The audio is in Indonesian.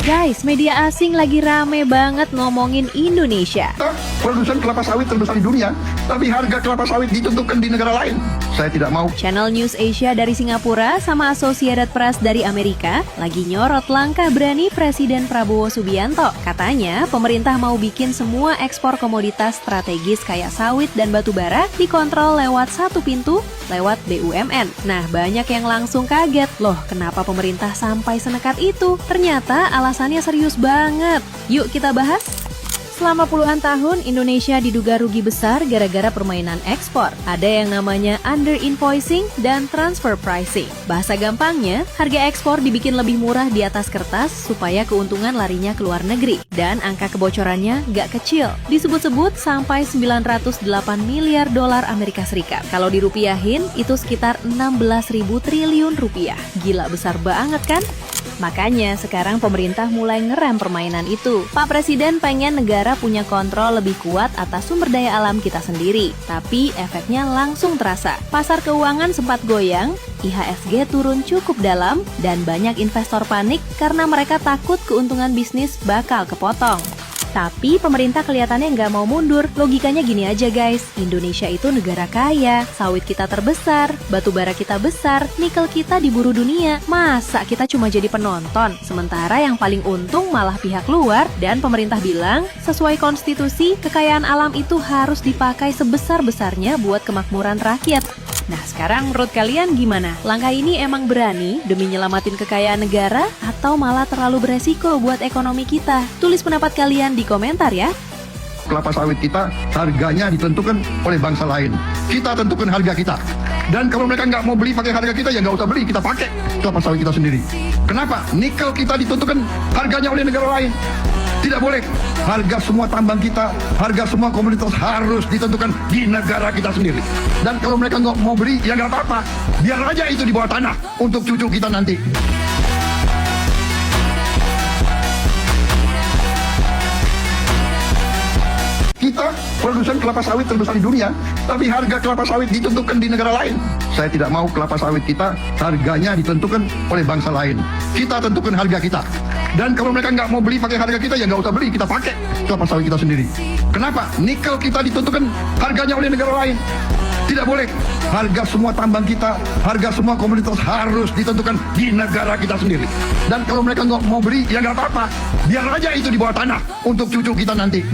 Guys, media asing lagi rame banget ngomongin Indonesia. Kita produsen kelapa sawit terbesar di dunia, tapi harga kelapa sawit ditentukan di negara lain. Saya tidak mau. Channel News Asia dari Singapura sama Associated Press dari Amerika lagi nyorot langkah berani Presiden Prabowo Subianto. Katanya pemerintah mau bikin semua ekspor komoditas strategis kayak sawit dan batu bara dikontrol lewat satu pintu, lewat BUMN. Nah, banyak yang langsung kaget. Loh, kenapa pemerintah sampai senekat itu? Ternyata alasannya serius banget. Yuk kita bahas. Selama puluhan tahun, Indonesia diduga rugi besar gara-gara permainan ekspor. Ada yang namanya under-invoicing dan transfer pricing. Bahasa gampangnya, harga ekspor dibikin lebih murah di atas kertas supaya keuntungan larinya ke luar negeri. Dan angka kebocorannya gak kecil. Disebut-sebut sampai 908 miliar dolar Amerika Serikat. Kalau dirupiahin, itu sekitar 16.000 triliun rupiah. Gila besar banget kan? Makanya sekarang pemerintah mulai ngerem permainan itu. Pak Presiden pengen negara punya kontrol lebih kuat atas sumber daya alam kita sendiri. Tapi efeknya langsung terasa. Pasar keuangan sempat goyang, IHSG turun cukup dalam, dan banyak investor panik karena mereka takut keuntungan bisnis bakal kepotong. Tapi pemerintah kelihatannya nggak mau mundur. Logikanya gini aja guys, Indonesia itu negara kaya, sawit kita terbesar, batu bara kita besar, nikel kita diburu dunia. Masa kita cuma jadi penonton? Sementara yang paling untung malah pihak luar, dan pemerintah bilang, sesuai konstitusi, kekayaan alam itu harus dipakai sebesar-besarnya buat kemakmuran rakyat. Nah, sekarang menurut kalian gimana? Langkah ini emang berani demi nyelamatin kekayaan negara atau malah terlalu beresiko buat ekonomi kita? Tulis pendapat kalian di komentar ya. Kelapa sawit kita harganya ditentukan oleh bangsa lain. Kita tentukan harga kita. Dan kalau mereka nggak mau beli pakai harga kita, ya nggak usah beli, kita pakai kelapa sawit kita sendiri. Kenapa? Nikel kita ditentukan harganya oleh negara lain. Tidak boleh. Harga semua tambang kita, harga semua komoditas harus ditentukan di negara kita sendiri. Dan kalau mereka nggak mau beli, ya nggak apa-apa. Biar aja itu di bawah tanah untuk cucu kita nanti. Kita produsen kelapa sawit terbesar di dunia, tapi harga kelapa sawit ditentukan di negara lain. Saya tidak mau kelapa sawit kita harganya ditentukan oleh bangsa lain. Kita tentukan harga kita. Dan kalau mereka nggak mau beli pakai harga kita, ya nggak usah beli, kita pakai kelapa sawit kita sendiri. Kenapa? Nikel kita ditentukan harganya oleh negara lain. Tidak boleh. Harga semua tambang kita, harga semua komoditas harus ditentukan di negara kita sendiri. Dan kalau mereka nggak mau beli, ya nggak apa-apa. Biar aja itu di bawah tanah untuk cucu kita nanti.